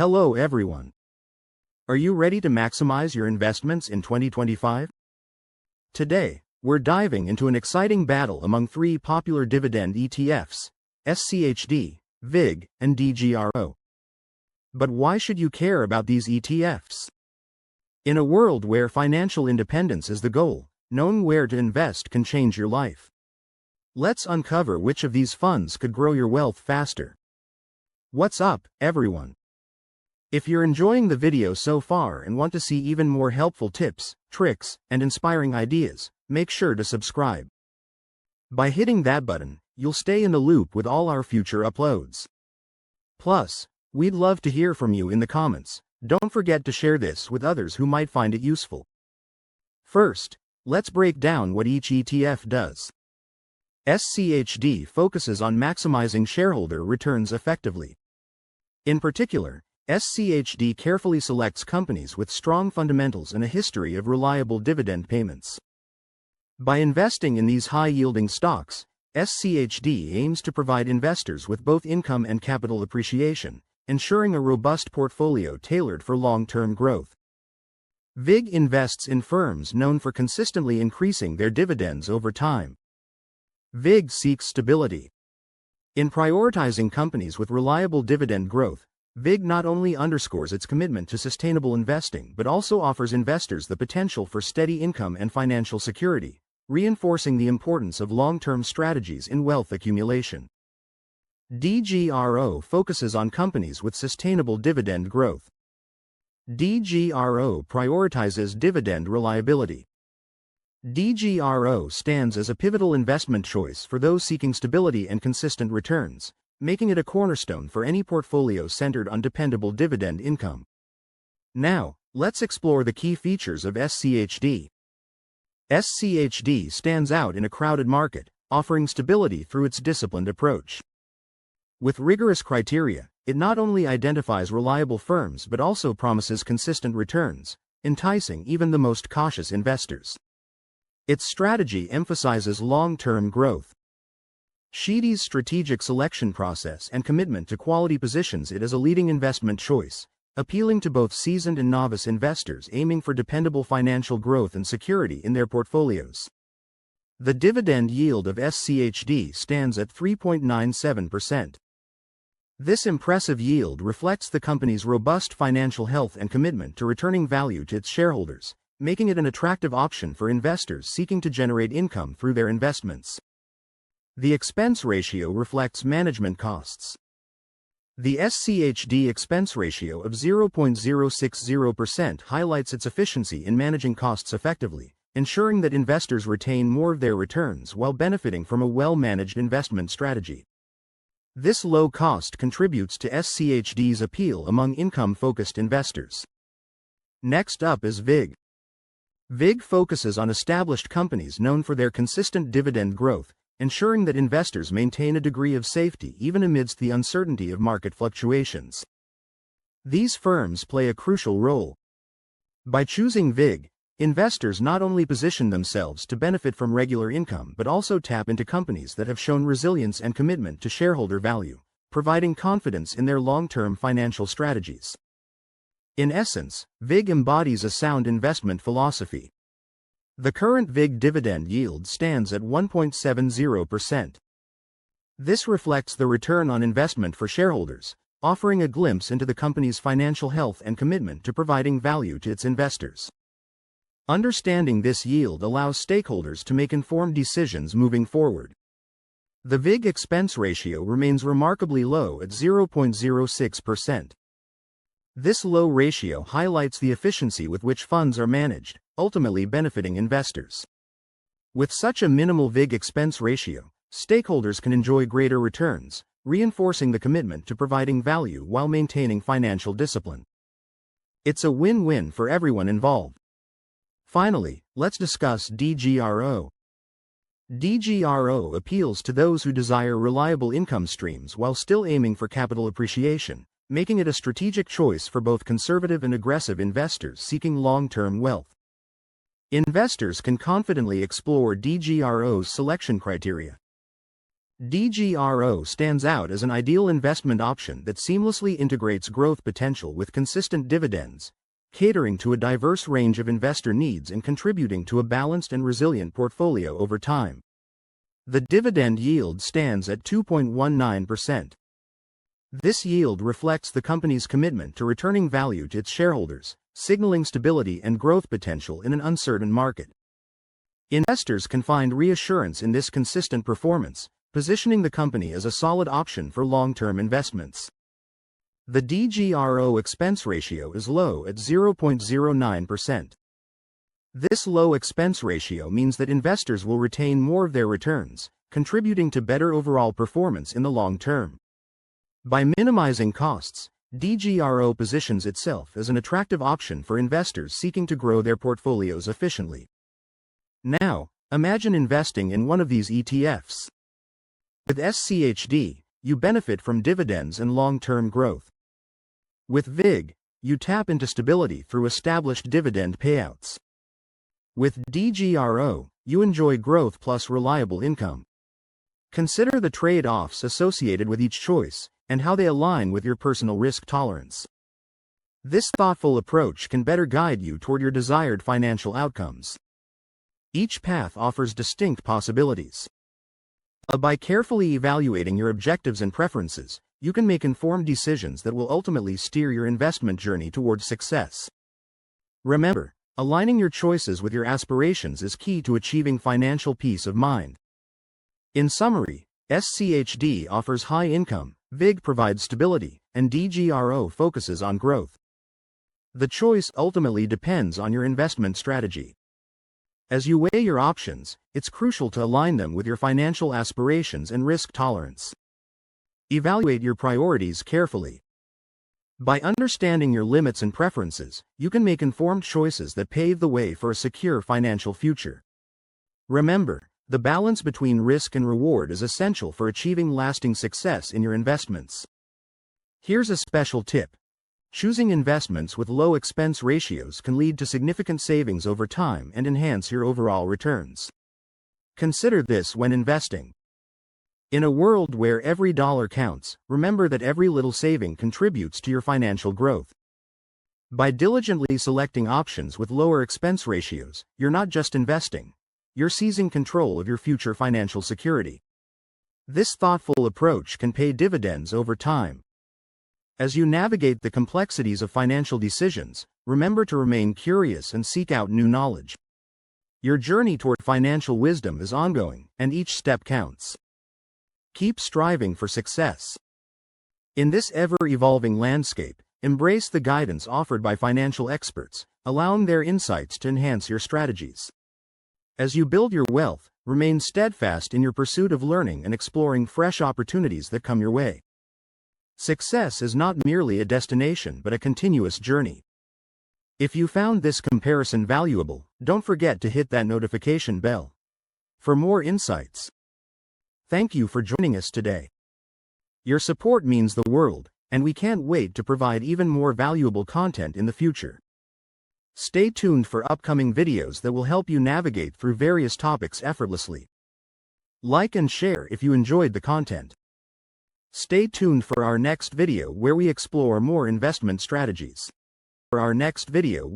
Hello everyone. Are you ready to maximize your investments in 2025? Today, we're diving into an exciting battle among three popular dividend ETFs, SCHD, VIG, and DGRO. But why should you care about these ETFs? In a world where financial independence is the goal, knowing where to invest can change your life. Let's uncover which of these funds could grow your wealth faster. What's up, everyone? If you're enjoying the video so far and want to see even more helpful tips, tricks, and inspiring ideas, make sure to subscribe. By hitting that button, you'll stay in the loop with all our future uploads. Plus, we'd love to hear from you in the comments. Don't forget to share this with others who might find it useful. First, let's break down what each ETF does. SCHD focuses on maximizing shareholder returns effectively. In particular, SCHD carefully selects companies with strong fundamentals and a history of reliable dividend payments. By investing in these high-yielding stocks, SCHD aims to provide investors with both income and capital appreciation, ensuring a robust portfolio tailored for long-term growth. VIG invests in firms known for consistently increasing their dividends over time. VIG seeks stability. In prioritizing companies with reliable dividend growth, VIG not only underscores its commitment to sustainable investing but also offers investors the potential for steady income and financial security, reinforcing the importance of long-term strategies in wealth accumulation. DGRO focuses on companies with sustainable dividend growth. DGRO prioritizes dividend reliability. DGRO stands as a pivotal investment choice for those seeking stability and consistent returns, making it a cornerstone for any portfolio centered on dependable dividend income. Now, let's explore the key features of SCHD. SCHD stands out in a crowded market, offering stability through its disciplined approach. With rigorous criteria, it not only identifies reliable firms but also promises consistent returns, enticing even the most cautious investors. Its strategy emphasizes long-term growth. SCHD's strategic selection process and commitment to quality positions it as a leading investment choice, appealing to both seasoned and novice investors aiming for dependable financial growth and security in their portfolios. The dividend yield of SCHD stands at 3.97%. This impressive yield reflects the company's robust financial health and commitment to returning value to its shareholders, making it an attractive option for investors seeking to generate income through their investments. The expense ratio reflects management costs. The SCHD expense ratio of 0.060% highlights its efficiency in managing costs effectively, ensuring that investors retain more of their returns while benefiting from a well-managed investment strategy. This low cost contributes to SCHD's appeal among income-focused investors. Next up is VIG. VIG focuses on established companies known for their consistent dividend growth, ensuring that investors maintain a degree of safety even amidst the uncertainty of market fluctuations. These firms play a crucial role. By choosing VIG, investors not only position themselves to benefit from regular income but also tap into companies that have shown resilience and commitment to shareholder value, providing confidence in their long-term financial strategies. In essence, VIG embodies a sound investment philosophy. The current VIG dividend yield stands at 1.70%. This reflects the return on investment for shareholders, offering a glimpse into the company's financial health and commitment to providing value to its investors. Understanding this yield allows stakeholders to make informed decisions moving forward. The VIG expense ratio remains remarkably low at 0.06%. This low ratio highlights the efficiency with which funds are managed, ultimately benefiting investors. With such a minimal VIG expense ratio, stakeholders can enjoy greater returns, reinforcing the commitment to providing value while maintaining financial discipline. It's a win-win for everyone involved. Finally, let's discuss DGRO. DGRO appeals to those who desire reliable income streams while still aiming for capital appreciation, making it a strategic choice for both conservative and aggressive investors seeking long-term wealth. Investors can confidently explore DGRO's selection criteria. DGRO stands out as an ideal investment option that seamlessly integrates growth potential with consistent dividends, catering to a diverse range of investor needs and contributing to a balanced and resilient portfolio over time. The dividend yield stands at 2.19%. This yield reflects the company's commitment to returning value to its shareholders, signaling stability and growth potential in an uncertain market. Investors can find reassurance in this consistent performance, positioning the company as a solid option for long-term investments. The DGRO expense ratio is low at 0.09%. This low expense ratio means that investors will retain more of their returns, contributing to better overall performance in the long term. By minimizing costs, DGRO positions itself as an attractive option for investors seeking to grow their portfolios efficiently. Now, imagine investing in one of these ETFs. With SCHD, you benefit from dividends and long-term growth. With VIG, you tap into stability through established dividend payouts. With DGRO, you enjoy growth plus reliable income. Consider the trade-offs associated with each choice and how they align with your personal risk tolerance. This thoughtful approach can better guide you toward your desired financial outcomes. Each path offers distinct possibilities. By carefully evaluating your objectives and preferences, you can make informed decisions that will ultimately steer your investment journey toward success. Remember, aligning your choices with your aspirations is key to achieving financial peace of mind. In summary, SCHD offers high income, VIG provides stability, and DGRO focuses on growth. The choice ultimately depends on your investment strategy. As you weigh your options, it's crucial to align them with your financial aspirations and risk tolerance. Evaluate your priorities carefully. By understanding your limits and preferences, you can make informed choices that pave the way for a secure financial future. Remember, the balance between risk and reward is essential for achieving lasting success in your investments. Here's a special tip. Choosing investments with low expense ratios can lead to significant savings over time and enhance your overall returns. Consider this when investing. In a world where every dollar counts, remember that every little saving contributes to your financial growth. By diligently selecting options with lower expense ratios, you're not just investing, you're seizing control of your future financial security. This thoughtful approach can pay dividends over time. As you navigate the complexities of financial decisions, remember to remain curious and seek out new knowledge. Your journey toward financial wisdom is ongoing, and each step counts. Keep striving for success. In this ever-evolving landscape, embrace the guidance offered by financial experts, allowing their insights to enhance your strategies. As you build your wealth, remain steadfast in your pursuit of learning and exploring fresh opportunities that come your way. Success is not merely a destination but a continuous journey. If you found this comparison valuable, don't forget to hit that notification bell for more insights. Thank you for joining us today. Your support means the world, and we can't wait to provide even more valuable content in the future. Stay tuned for upcoming videos that will help you navigate through various topics effortlessly. Like and share if you enjoyed the content. Stay tuned for our next video where we explore more investment strategies. For our next video,